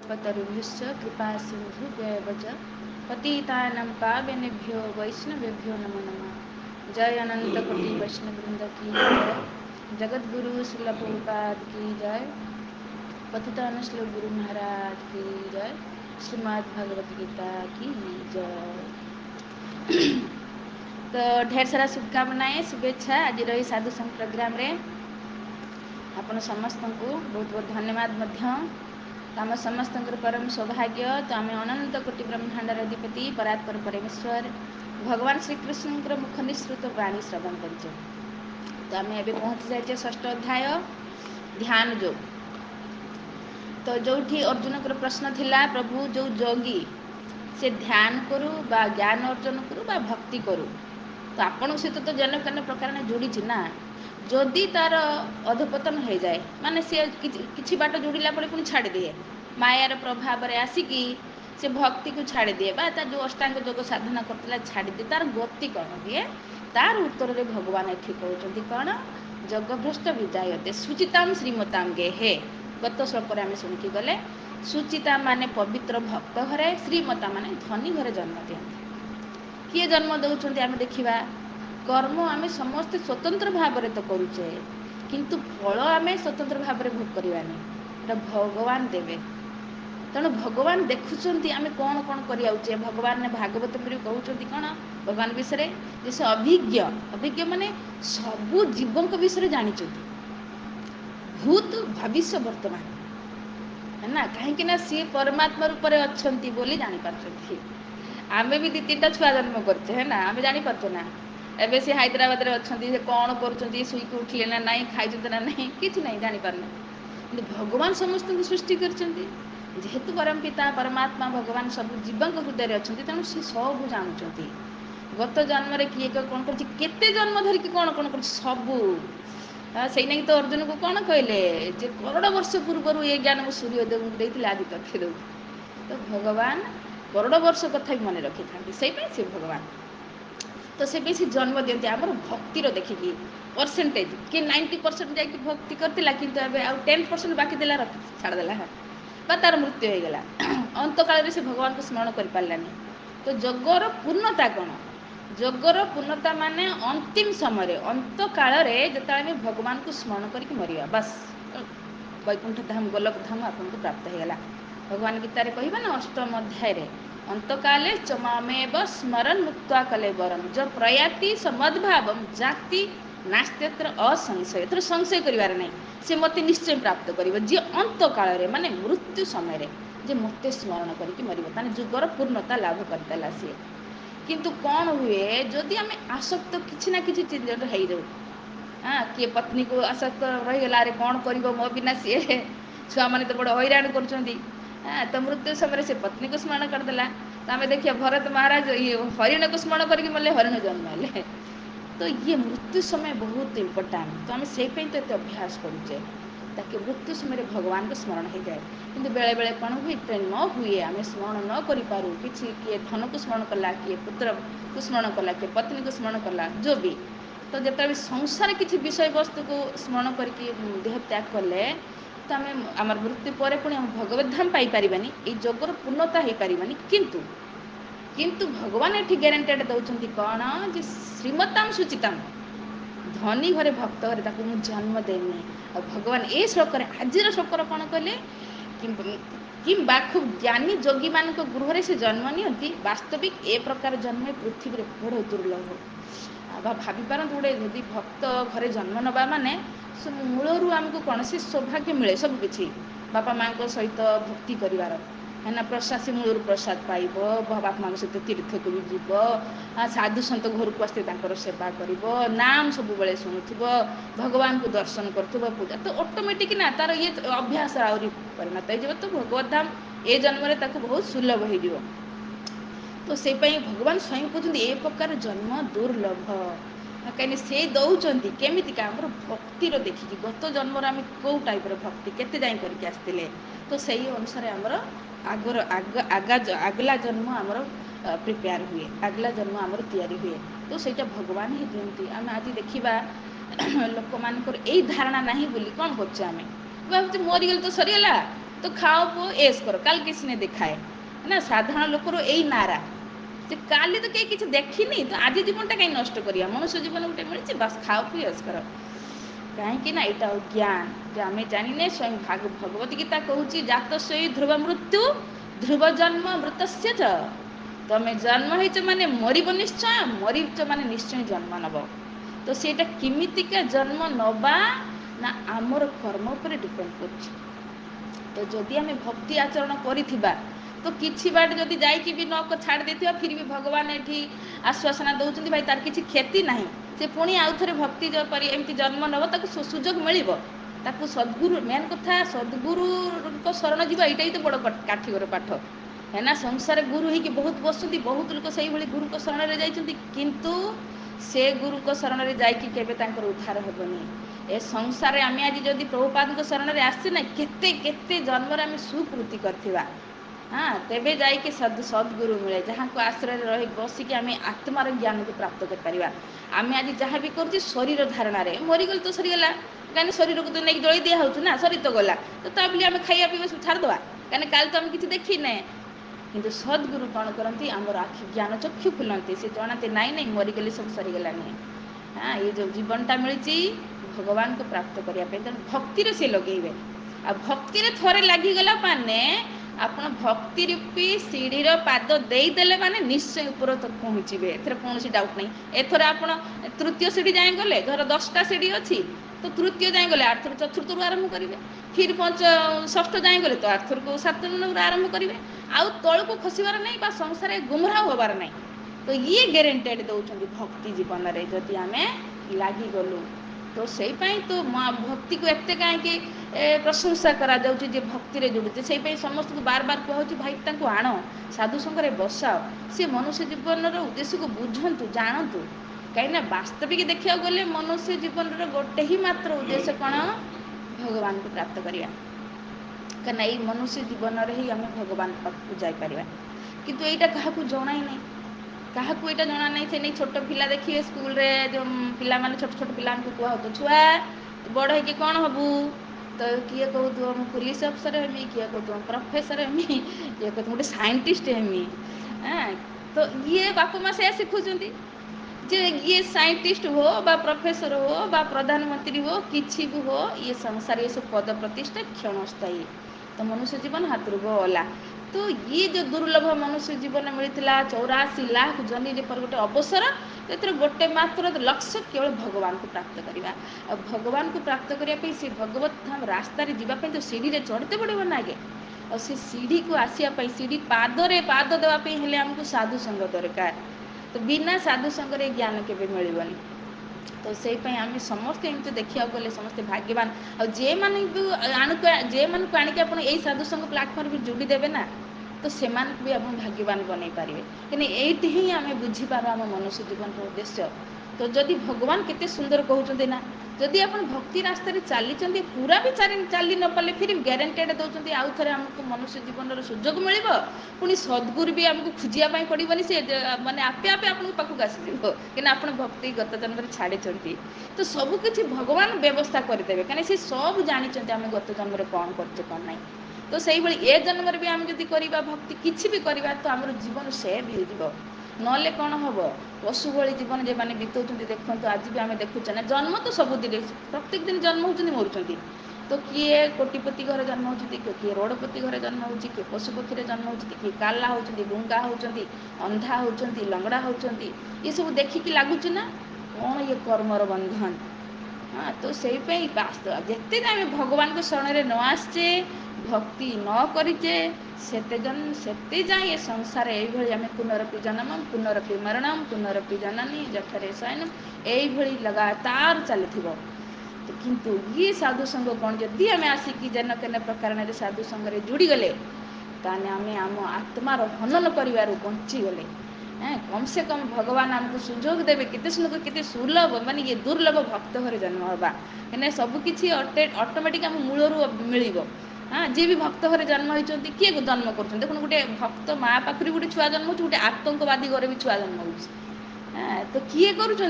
कल्पतरुभ्यश्च कृपासिन्धुभ्येव च पतितानां पावनेभ्यो वैष्णवेभ्यो नमो नमः। जय अनंत कोटि वैष्णव वृंद की जय, जगतगुरु श्रील प्रभुपाद की जय, पतितान श्री गुरु महाराज की जय, श्रीमद् भगवत गीता की जय। तो ढेर सारा शुभकामनाएं शुभेच्छा आज रही साधु संघ प्रोग्राम रे आपण समस्त को बहुत बहुत धन्यवाद। आम समस्त परम सौभाग्य तो आम अनंत कोटि ब्रह्मांडर अधिपति परात्पर परमेश्वर भगवान श्रीकृष्ण मुख निसृत वाणी श्रवण कर। तो आम ए पहुँची जाइए षष्ठ अध्याय ध्यान योग। तो जो अर्जुन को प्रश्न थिला प्रभु जो जोगी से ध्यान करू बा ज्ञान अर्जन करू बा भक्ति करू तो आपण सहित तो जन कन प्रकार जोड़ी ना जदि तार अधपतन हो जाए माने सी कि बाट जोड़ला पुणी छाड़ दिए मायार प्रभाव में आसिकी से भक्ति को छाड़ दिए बा जो अष्टांग योग साधना करता छाड़ दिए तार गति कौन दिए तार उत्तर में भगवान ये कहते कौन जगभ्रष्ट विजायते सुचिताम श्रीमताम गेहे। गत श्लोक आम शुणिकी गले सुचिता माने पवित्र भक्त घरे श्रीमता माने धनी घरे जन्म दिखती। किए जन्म दौरान आम देखा कर्म आम समस्ते स्वतंत्र भाव में तो करुचे किंतु फल आम स्वतंत्र भाव में भोग करवानी भगवान देवे। तेणु भगवान देखुं आम कौन कौन कर भगवान ने भागवत में कहते कौन भगवान विषय जे से अभिज्ञ अभिज्ञ माने सबू जीवों विषय जानी भूत भविष्य वर्तमान है ना कहीं सी परमात्मा रूप में अच्छा बोली जापार। आम भी दी तीन छुआ जन्म करचे है ना आम जापारे ना एवं सी हैदराबाद में अच्छा से कौन कर शुईक उठिले ना ना खाई ना ना कि ना जापारे कि भगवान समस्त सृष्टि कर जेहेतु परम पिता परमात्मा भगवान सब जीवों हृदय अच्छा तेणु सी सब जानते गत जन्म किए कौन करते जन्म धरिकी कौन कौन कर सबू से नहीं तो अर्जुन को कौन कहले जे करोड़ वर्ष पूर्व ये ज्ञान को सूर्यदेव को देते आदि तथ्य देव तो भगवान करोड़ वर्ष कथा भी मन रखी था से भगवान तो से जन्म दिखती आम भक्तिर देखिकी परसेंटेज कि 90% जाकि भक्ति करता कि 10% बाकी देला छाड़देला बा तार मृत्यु हो गला अंत काल से भगवान को स्मरण कर पारानी। तो जगर पूर्णता कौन जगर पूर्णता माने अंतिम समय अंत काल जो भगवान को स्मरण करके मरिया बस वैकुंठ धाम गोलक धाम आपन को प्राप्त होगा। भगवान गीतार कहबा ना अष्टम अध्याय अंत काले चमेव स्मरण मुक्ता कले वरम जो प्रयाति समद्भाव जाति नास्त्यत्र असंशय एथर संशय करिवार नहीं से मते निश्चय प्राप्त करिवो जे अंत काल रे माने मृत्यु समय रे जे मते स्मरण करके मरिवो ताने जुगर पूर्णता लाभ करतला से। किंतु कौन हुए जदि आम आसक्त किसी ना किसी चीज हो जाऊ हाँ किए पत्नी को आसक्त रहीगला अरे कौन कर मो बिना सी छुआ मैंने तो बड़ हैरान कर तो मृत्यु समय से पत्नी को स्मरण करदेला। तो आम देखिए भरत महाराज ये हरिण को स्मरण करके मरले हरिण जन्म है। तो ये मृत्यु समय बहुत इम्पोर्टाट तो आम से तो ये अभ्यास करुचे ताकि मृत्यु समय भगवान को स्मरण हो जाए कि बेले बेले कौन हुए न हुए आम स्मरण न करूँ कि किए धन को स्मरण कला किए पुत्र को स्मरण कला किए पत्नी को स्मरण कला जो भी तो जिते संसार किसी विषय वस्तु को स्मरण करके देह त्याग कले तो आम आम मृत्यु पर पुणी भगवत धाम पाइपर ये जगर पूर्णता हो पारानी। किंतु किंतु भगवान ये ग्यारंटेड दौरान कौन जे श्रीमताम सुचिताम धनी घरे भक्त घरे ताकू मु जन्म देनी और भगवान ये श्लोक आज श्लोकर कौन कहले कि खूब ज्ञानी जोगी मान गृह से जन्म नियंती वास्तविक ए प्रकार जन्म पृथ्वी बड़ दुर्लभ भावी पारत गोटे यदि भक्त घरे जन्म नवा माने मूलरू आमको कौन से सौभाग्य मिले सबकि बापा माँ सहित भक्ति करार है ना प्रसाद से मूलर प्रसाद पाइब बापा माँ सहित तीर्थ को भी जीव साधु सत घर को आसते सेवा कर नाम सब बेले शुणुव भगवान को दर्शन कर पूजा तो ऑटोमेटिक ना तार ये अभ्यास आहरी परिणत हो तो भगवत धाम ए जन्म बहुत सुलभ हो। तो से भगवान स्वयं कहते ए प्रकार जन्म दुर्लभ कहीं से दौरान केमिका आम भक्तिर देखिए गत जन्म आम कौ टाइप भक्ति केते जाए करके आसते तो से अनुसार आमर आगला जन्म आमर प्रिपेयर हुए आगला जन्म आमर तैयारी हुए तो सेटा भगवान ही दिखती। आम आज देखा लोक मान यही धारणा ना बोली कौन करें भावुँ मरीगल तो सरीगला तो खाओ पुओ ऐश करो, कल किसने दिखाए, है ना। साधारण लोकर यही नारा जे काली तो कहीं किसी देखनी, तो आज जीवनटा कहीं नष्ट करिया, मनुष्य जीवन गोटे मिली बस खाओ पी ऐश कर। कहीं यहाँ ज्ञान जो आम जाने स्वयं भगवत गीता कहूँ जात से ध्रुव मृत्यु ध्रुव जन्म मृतस्य च, तमें जन्म हो माने मरब निश्चय, मरीच माने निश्चय जन्म नब। तो सेटा किमितिका जन्म नबा ना आमर कर्म पर डिपेंड कर। तो जदि आम भक्ति आचरण करिथिबा तो किछि बाट जदि जाइकि भी न छाड़ देथिबा, फिर भी भगवान एठी आश्वासना दउछन्ति भाई तार किछि क्षति नाही, से पुणी आउ थरे भक्ति जो करी एमती जन्म नब ताकू सुजोग मिलिबो। ताकू सद्गुरु मेन कथा सद्गुरु को शरण जीवा एटाई तो बड़ काठिगर पाठ है ना। संसार गुरु ही बहुत बसुंती, बहुत लोग से भाई गुरु को शरण रे जाइछन्ति, किंतु से गुरु को शरण रे जाइकि केबे तांकर उद्धार हेबनी। ए संसार आम आज जदि प्रभुपाद को शरण रे आसे ना केते केते जन्म आम सुकृति करथिबा, हाँ तेबे जाइए सद्गुरु मिले जहाँ को आश्रय रही बसिक आम आत्मार ज्ञान को प्राप्त कर। आम आज जहाँ भी कर शरीर धारणा मरीगल तो सरीगला, कहीं शरीर को तो नहीं जलि दिया हो ना, शरीर तो गला तो ता बोली आम खाइया पीवा सब छाड़देवा, कहीं काल तो आम किसी देखी ना। किंतु सद्गुरु कौन करती आमर आखि ज्ञान चक्षु खुलती, से जनाते नाई नहीं मरीगली सब सरीगलानी। हाँ ये जो जीवनटा मिली भगवान को प्राप्त करने, तेणु भक्ति से लगे आ भक्ति थोड़े लगिगला माने आपण भक्ति रूपी सीढ़ीर पाद देदेले माने निश्चय ऊपर तक पहुँचे, एथर कौन डाउट नहीं। एथर आप तृतीय सीढ़ी जाए गले, धर 10टा सीढ़ी अच्छी तो तृतीय जाए गले 8 चतुर्थ रु आरंभ करेंगे, फिर षष्ठ जाए गले तो 8 को 7 नंबर आरंभ करेंगे, आउ तल को खसबार नहीं बा संसार गुमराह होबार नहीं। तो ये ग्यारंटेड दौरान भक्ति जीवन में जदि आम लगिगलु तो से तो भक्ति को एत कहीं प्रशंसा करा जे भक्ति रे जोड़े से समस्त को बार बार कहूँ भाई तांको आण साधु संगे बसाओ, सी मनुष्य जीवन उद्देश्य को बुझंतु जानतु। कहीं वास्तविक देखा गले मनुष्य जीवन गोटे ही मात्र उद्देश्य कौन, भगवान को प्राप्त करवा। कहीं ये मनुष्य जीवन में ही आम भगवान पाखक जापर, किंतु यहाँ क्या जना ही नहीं, क्या यहाँ जना नहीं। से नहीं छोट पिला देखिए स्कूल रे जो पिला माने छोट छोट पिला कह तो छुआ बड़ है कि कौन हबू, तो किए कहू हम पुलिस अफसर हेमी, किए कहू प्रोफेसर हेमी, किए कहू गोटे साइंटिस्ट हेमी। हाँ तो ये बापा माँ से शिखुंट जे ये साइंटिस्ट हो बा प्रोफेसर हो बा प्रधानमंत्री हो किसी भी हो, ये संसार ये सब पद प्रतिष्ठा क्षणस्थायी, तो मनुष्य जीवन हाथ रू गला। तो ये जो दुर्लभ मनुष्य जीवन मिलता 84 लाख जनी पर गोटे अवसर, तो गोटे मात्र लक्ष्य केवल भगवान को प्राप्त करवा। भगवान को प्राप्त करने से भगवत धाम रास्ता जावाई तो सीढ़ी रे चढ़ते पड़ो ना आगे, और से सीढ़ी को आसापी सीढ़ी पादरे पाद देवाई हेले आमको साधु संग दरकार, तो बिना साधु संगे ज्ञान केबे मिलबनी। तो से आम समस्ते एमती देखा गले समस्ते भाग्यवान, और जे मैंने जे मन को आणिक आप साधु संग प्लाटफर्म भी जोड़ी देवे ना, तो से भी आप भाग्यवान बनई पारे। कि ही आम बुझीपार आम मनुष्य जीवन उद्देश्य। तो जदि भगवान केते सुंदर कहते ना, जदि आप भक्ति रास्ता चली पूरा भी चली न पारे फिर ग्यारंटेड दौरान आउ थे आमको मनुष्य जीवन सुजोग मिल, पुणी सद्गुरु भी आमको खोजापी पड़ोनी, से मानने आपे आपे आप पाखक आसज कि आप भक्ति गत जन्म छाड़ी। तो सबकि भगवान व्यवस्था करदे कहीं से सब जानते आम गत जन्म कौन करते कौन ना। तो से ए जन्म भी आम जब करवा भक्ति किसी भी करवा तो आम जीवन सेव हो, नले कौन हम पशु भली जीवन जो मैंने बीतौं। देखो आज भी आम देखुचे ना जन्म तो सबुदिन प्रत्येक दिन जन्म होती मरुँच, तो किए कोटिपति घर जन्म होती, किए रोडपति घर जन्म हो, किए पशुपक्षी जन्म होती, किए काला होती, गुंगा होती, अंधा होती, लंगड़ा होती, ये सब देखिकी लगुच ना कौन ये कर्मर बंधन। हाँ तो से वास्तव जिते आम भगवान को शरण में न आसचे भक्ति न करें से जाए संसार ये आम पुनरपि जन्म पुनरपि मरणम पुनरपि जननी जठरे शयनम यही लगातार चली। तो किंतु ये साधु संग कौन जदि आम आसिकी जेन केन प्रकार साधु संगे जोड़ी गले ताने आम आम आत्मार हनन कर बंचीगले। कम से कम भगवान आमको सुजोग देवे केते सुंदर केते सुलभ माने ये दुर्लभ भक्त घरे जन्म होगा कहीं सबकि ऑटोमेटिक आम मूलरू मिल। हाँ जी भी भक्त घरे जन्म होती किए जन्म कर देखो गोटे भक्त माँ पाखरी गोटे छुआ जन्म हो, गोटे आतंकवादी घरे भी छुआ जन्म हो। तो किए करुँच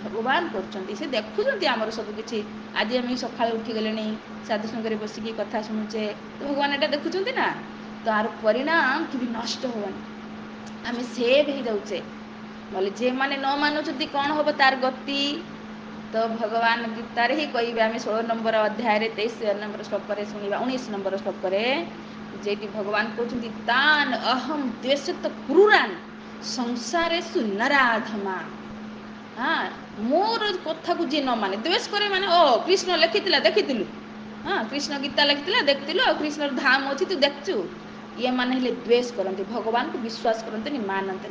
ଭଗବାନ କରୁଛନ୍ତି, ସେ ଦେଖୁଛନ୍ତି ଆମର ସବୁକିଛି। ଆଜି ଆମେ ସକାଳୁ ଉଠିଗଲେଣି, ସାଧୁ ସଙ୍ଗରେ ବସିକି କଥା ଶୁଣୁଛେ, ତ ଭଗବାନ ଏଇଟା ଦେଖୁଛନ୍ତି ନା। ତାର ପରିଣାମ କେବେ ନଷ୍ଟ ହେବନି, ଆମେ ସେଭ୍ ହେଇଯାଉଛେ। ବୋଲେ ଯେଉଁମାନେ ନ ମାନୁଛନ୍ତି କ'ଣ ହେବ ତାର ଗତି, ତ ଭଗବାନ ଗୀତାରେ ହିଁ କହିବେ। ଆମେ 16 ନମ୍ବର ଅଧ୍ୟାୟରେ 23 ନମ୍ବର ଶ୍ଲୋକରେ ଶୁଣିବା, 19 ନମ୍ବର ଶ୍ଲୋକରେ, ଯେଠି ଭଗବାନ କହୁଛନ୍ତି ତାନ୍ ଅହଂ ଦ୍ୱେଷତ କ୍ରୁରାନ୍ ସଂସାରେଷୁ ନରାଧମା। ହଁ, ମୋର କଥାକୁ ଯିଏ ନ ମାନେ, ଦ୍ୱେଷ କରେ ମାନେ, କୃଷ୍ଣ ଲେଖିଥିଲା ଦେଖିଥିଲୁ, ହଁ କୃଷ୍ଣ ଗୀତା ଲେଖିଥିଲା ଦେଖିଥିଲୁ, ଆଉ କୃଷ୍ଣର ଧାମ ଅଛି ତୁ ଦେଖୁଛୁ, ଇଏ ମାନେ ହେଲେ ଦ୍ୱେଷ କରନ୍ତି, ଭଗବାନଙ୍କୁ ବିଶ୍ୱାସ କରନ୍ତିନି, ମାନନ୍ତିନି।